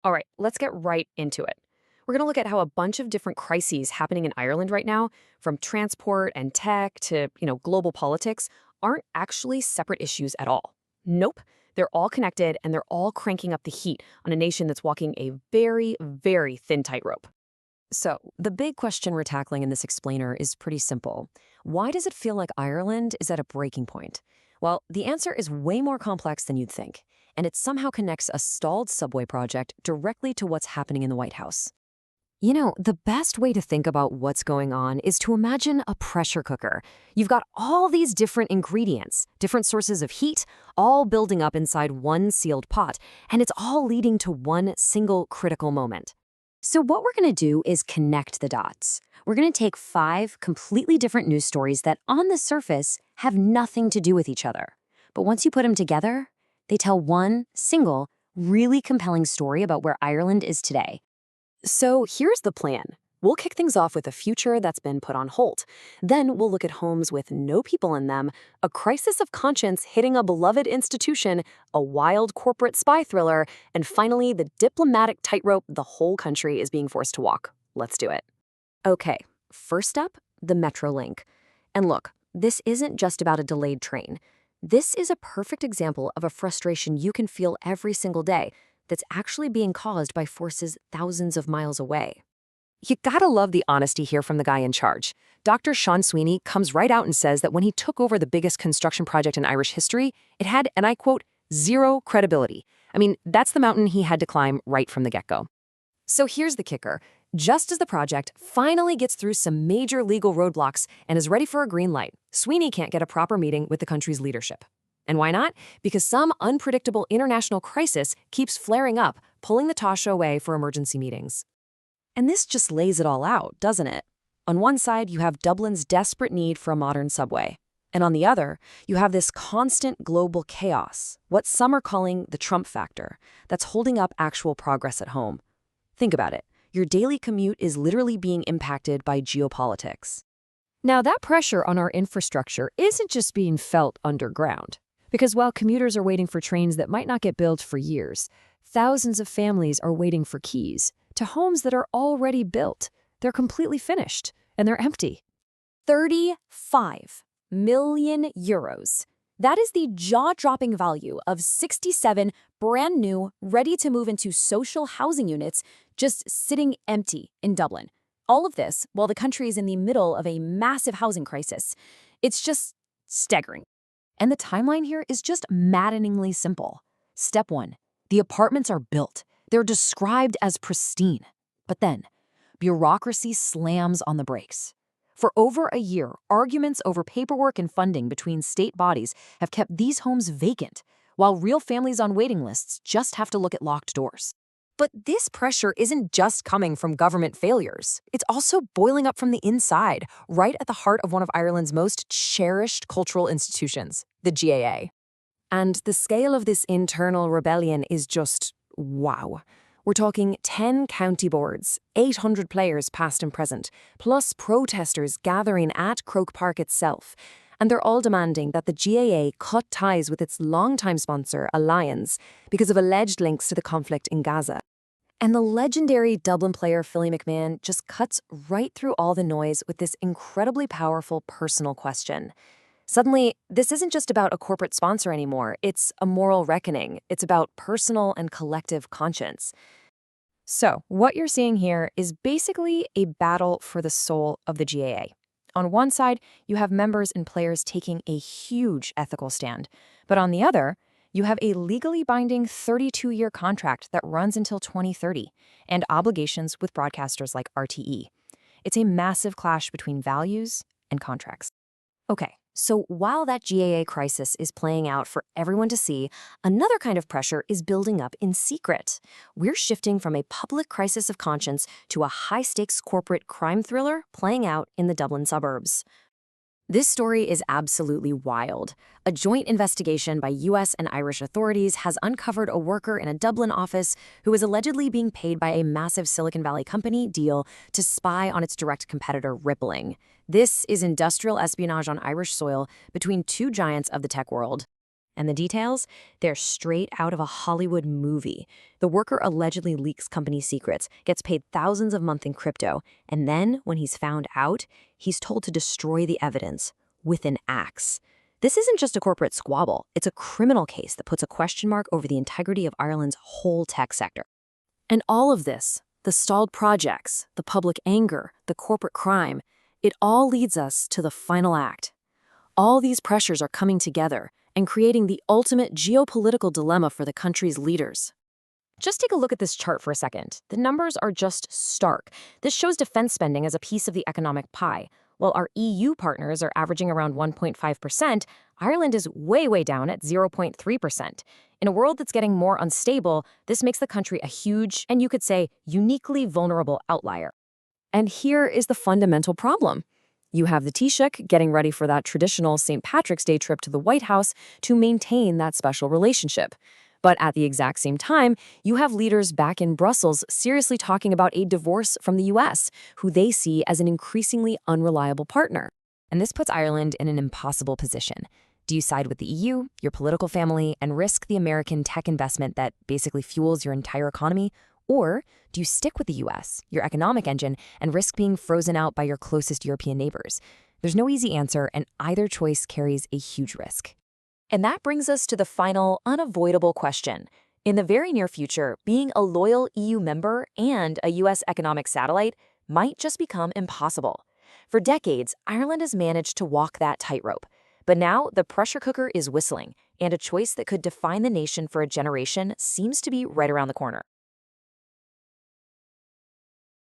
All right, let's get right into it. We're going to look at how a bunch of different crises happening in Ireland right now, from transport and tech to, global politics, aren't actually separate issues at all. Nope, they're all connected and they're all cranking up the heat on a nation that's walking a very, very thin tightrope. So, the big question we're tackling in this explainer is pretty simple. Why does it feel like Ireland is at a breaking point? Well, the answer is way more complex than you'd think, and it somehow connects a stalled subway project directly to what's happening in the White House. The best way to think about what's going on is to imagine a pressure cooker. You've got all these different ingredients, different sources of heat, all building up inside one sealed pot, and it's all leading to one single critical moment. So what we're going to do is connect the dots. We're going to take 5 completely different news stories that on the surface have nothing to do with each other. But once you put them together, they tell one single, really compelling story about where Ireland is today. So here's the plan. We'll kick things off with a future that's been put on hold. Then we'll look at homes with no people in them, a crisis of conscience hitting a beloved institution, a wild corporate spy thriller, and finally the diplomatic tightrope the whole country is being forced to walk. Let's do it. Okay, first up, the Metrolink. And look, this isn't just about a delayed train. This is a perfect example of a frustration you can feel every single day that's actually being caused by forces thousands of miles away. You gotta love the honesty here from the guy in charge. Dr. Sean Sweeney comes right out and says that when he took over the biggest construction project in Irish history, it had, and I quote, zero credibility. I mean, that's the mountain he had to climb right from the get-go. So here's the kicker. Just as the project finally gets through some major legal roadblocks and is ready for a green light, Sweeney can't get a proper meeting with the country's leadership. And why not? Because some unpredictable international crisis keeps flaring up, pulling the Tasha away for emergency meetings. And this just lays it all out, doesn't it? On one side, you have Dublin's desperate need for a modern subway. And on the other, you have this constant global chaos, what some are calling the Trump factor, that's holding up actual progress at home. Think about it. Your daily commute is literally being impacted by geopolitics. Now, that pressure on our infrastructure isn't just being felt underground. Because while commuters are waiting for trains that might not get built for years, thousands of families are waiting for keys to homes that are already built. They're completely finished, and they're empty. 35 million euros. That is the jaw-dropping value of 67 brand new, ready-to-move into social housing units just sitting empty in Dublin. All of this while the country is in the middle of a massive housing crisis. It's just staggering. And the timeline here is just maddeningly simple. Step 1, the apartments are built. They're described as pristine. But then, bureaucracy slams on the brakes. For over a year, arguments over paperwork and funding between state bodies have kept these homes vacant, while real families on waiting lists just have to look at locked doors. But this pressure isn't just coming from government failures. It's also boiling up from the inside, right at the heart of one of Ireland's most cherished cultural institutions, the GAA. And the scale of this internal rebellion is just wow. We're talking 10 county boards, 800 players past and present, plus protesters gathering at Croke Park itself. And they're all demanding that the GAA cut ties with its longtime sponsor, Alliance, because of alleged links to the conflict in Gaza. And the legendary Dublin player Philly McMahon just cuts right through all the noise with this incredibly powerful personal question. Suddenly, this isn't just about a corporate sponsor anymore. It's a moral reckoning. It's about personal and collective conscience. So, what you're seeing here is basically a battle for the soul of the GAA. On one side, you have members and players taking a huge ethical stand. But on the other, you have a legally binding 32-year contract that runs until 2030 and obligations with broadcasters like RTE. It's a massive clash between values and contracts. Okay, so while that GAA crisis is playing out for everyone to see, another kind of pressure is building up in secret. We're shifting from a public crisis of conscience to a high-stakes corporate crime thriller playing out in the Dublin suburbs. This story is absolutely wild. A joint investigation by US and Irish authorities has uncovered a worker in a Dublin office who is allegedly being paid by a massive Silicon Valley company deal to spy on its direct competitor, Rippling. This is industrial espionage on Irish soil between two giants of the tech world. And the details? They're straight out of a Hollywood movie. The worker allegedly leaks company secrets, gets paid thousands a month in crypto, and then, when he's found out, he's told to destroy the evidence with an axe. This isn't just a corporate squabble, it's a criminal case that puts a question mark over the integrity of Ireland's whole tech sector. And all of this, the stalled projects, the public anger, the corporate crime, it all leads us to the final act. All these pressures are coming together and creating the ultimate geopolitical dilemma for the country's leaders. Just take a look at this chart for a second. The numbers are just stark. This shows defense spending as a piece of the economic pie. While our EU partners are averaging around 1.5%, Ireland is way down at 0.3%. In a world that's getting more unstable, this makes the country a huge, and you could say, uniquely vulnerable outlier. And here is the fundamental problem. You have the Taoiseach getting ready for that traditional St. Patrick's Day trip to the White House to maintain that special relationship. But at the exact same time, you have leaders back in Brussels seriously talking about a divorce from the US, who they see as an increasingly unreliable partner. And this puts Ireland in an impossible position. Do you side with the EU, your political family, and risk the American tech investment that basically fuels your entire economy? Or do you stick with the US, your economic engine, and risk being frozen out by your closest European neighbors? There's no easy answer, and either choice carries a huge risk. And that brings us to the final, unavoidable question. In the very near future, being a loyal EU member and a US economic satellite might just become impossible. For decades, Ireland has managed to walk that tightrope. But now the pressure cooker is whistling, and a choice that could define the nation for a generation seems to be right around the corner.